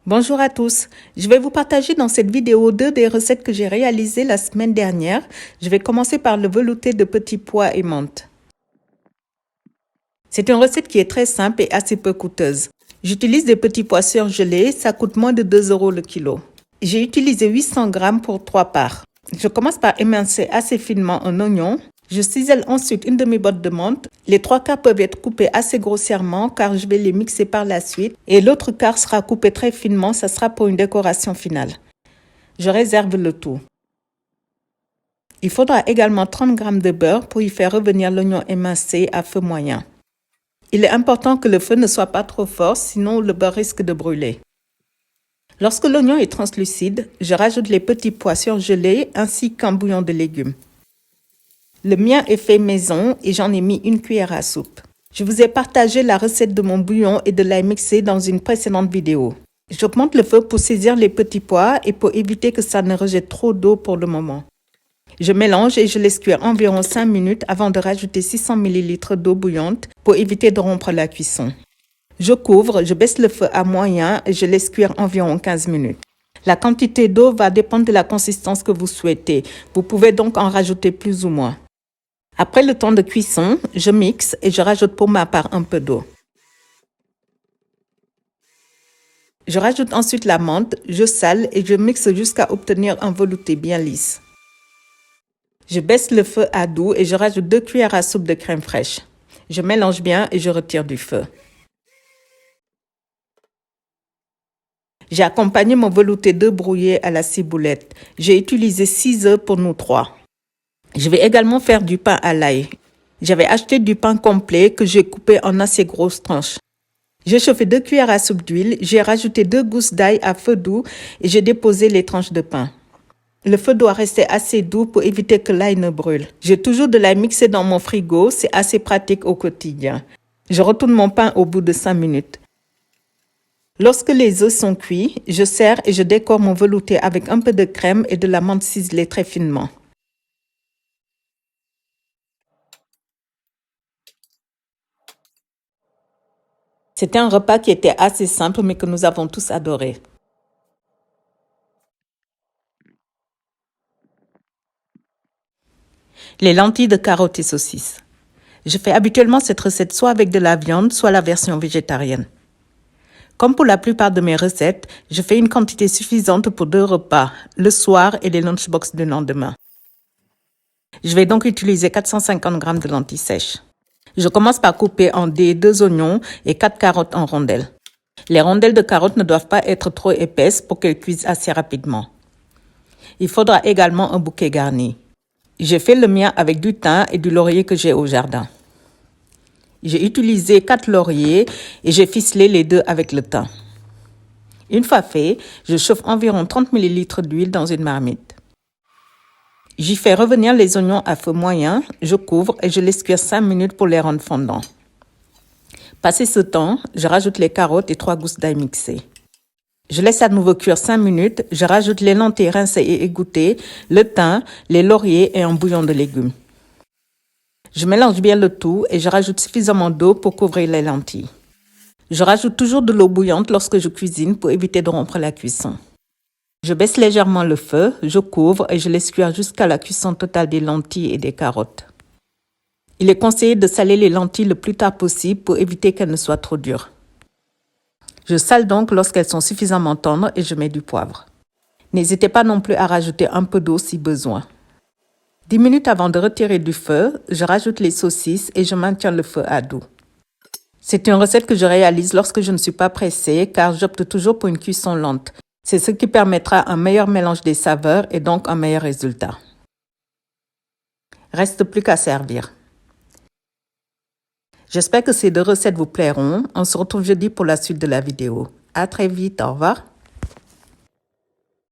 Bonjour à tous, je vais vous partager dans cette vidéo deux des recettes que j'ai réalisées la semaine dernière. Je vais commencer par le velouté de petits pois et menthe. C'est une recette qui est très simple et assez peu coûteuse. J'utilise des petits pois surgelés, ça coûte moins de 2 € le kilo. J'ai utilisé 800 g pour 3 parts. Je commence par émincer assez finement un oignon. Je cisèle ensuite une demi-botte de menthe. Les 3/4 peuvent être coupés assez grossièrement car je vais les mixer par la suite. Et l'autre quart sera coupé très finement, ça sera pour une décoration finale. Je réserve le tout. Il faudra également 30 g de beurre pour y faire revenir l'oignon émincé à feu moyen. Il est important que le feu ne soit pas trop fort, sinon le beurre risque de brûler. Lorsque l'oignon est translucide, je rajoute les petits pois surgelés ainsi qu'un bouillon de légumes. Le mien est fait maison et j'en ai mis une cuillère à soupe. Je vous ai partagé la recette de mon bouillon et de l'ail mixé dans une précédente vidéo. J'augmente le feu pour saisir les petits pois et pour éviter que ça ne rejette trop d'eau pour le moment. Je mélange et je laisse cuire environ 5 minutes avant de rajouter 600 ml d'eau bouillante pour éviter de rompre la cuisson. Je couvre, je baisse le feu à moyen et je laisse cuire environ 15 minutes. La quantité d'eau va dépendre de la consistance que vous souhaitez. Vous pouvez donc en rajouter plus ou moins. Après le temps de cuisson, je mixe et je rajoute pour ma part un peu d'eau. Je rajoute ensuite la menthe, je sale et je mixe jusqu'à obtenir un velouté bien lisse. Je baisse le feu à doux et je rajoute 2 cuillères à soupe de crème fraîche. Je mélange bien et je retire du feu. J'ai accompagné mon velouté d'œufs brouillés à la ciboulette. J'ai utilisé 6 œufs pour nous 3. Je vais également faire du pain à l'ail. J'avais acheté du pain complet que j'ai coupé en assez grosses tranches. J'ai chauffé 2 cuillères à soupe d'huile, j'ai rajouté 2 gousses d'ail à feu doux et j'ai déposé les tranches de pain. Le feu doit rester assez doux pour éviter que l'ail ne brûle. J'ai toujours de l'ail mixé dans mon frigo, c'est assez pratique au quotidien. Je retourne mon pain au bout de 5 minutes. Lorsque les œufs sont cuits, je sers et je décore mon velouté avec un peu de crème et de la menthe ciselée très finement. C'était un repas qui était assez simple mais que nous avons tous adoré. Les lentilles de carottes et saucisses. Je fais habituellement cette recette soit avec de la viande, soit la version végétarienne. Comme pour la plupart de mes recettes, je fais une quantité suffisante pour 2 repas, le soir et les lunchbox du lendemain. Je vais donc utiliser 450 g de lentilles sèches. Je commence par couper en dés 2 oignons et 4 carottes en rondelles. Les rondelles de carottes ne doivent pas être trop épaisses pour qu'elles cuisent assez rapidement. Il faudra également un bouquet garni. J'ai fait le mien avec du thym et du laurier que j'ai au jardin. J'ai utilisé 4 lauriers et j'ai ficelé les 2 avec le thym. Une fois fait, je chauffe environ 30 ml d'huile dans une marmite. J'y fais revenir les oignons à feu moyen, je couvre et je laisse cuire 5 minutes pour les rendre fondants. Passé ce temps, je rajoute les carottes et 3 gousses d'ail mixées. Je laisse à nouveau cuire 5 minutes, je rajoute les lentilles rincées et égouttées, le thym, les lauriers et un bouillon de légumes. Je mélange bien le tout et je rajoute suffisamment d'eau pour couvrir les lentilles. Je rajoute toujours de l'eau bouillante lorsque je cuisine pour éviter de rompre la cuisson. Je baisse légèrement le feu, je couvre et je laisse cuire jusqu'à la cuisson totale des lentilles et des carottes. Il est conseillé de saler les lentilles le plus tard possible pour éviter qu'elles ne soient trop dures. Je sale donc lorsqu'elles sont suffisamment tendres et je mets du poivre. N'hésitez pas non plus à rajouter un peu d'eau si besoin. 10 minutes avant de retirer du feu, je rajoute les saucisses et je maintiens le feu à doux. C'est une recette que je réalise lorsque je ne suis pas pressée car j'opte toujours pour une cuisson lente. C'est ce qui permettra un meilleur mélange des saveurs et donc un meilleur résultat. Reste plus qu'à servir. J'espère que ces 2 recettes vous plairont. On se retrouve jeudi pour la suite de la vidéo. À très vite, au revoir.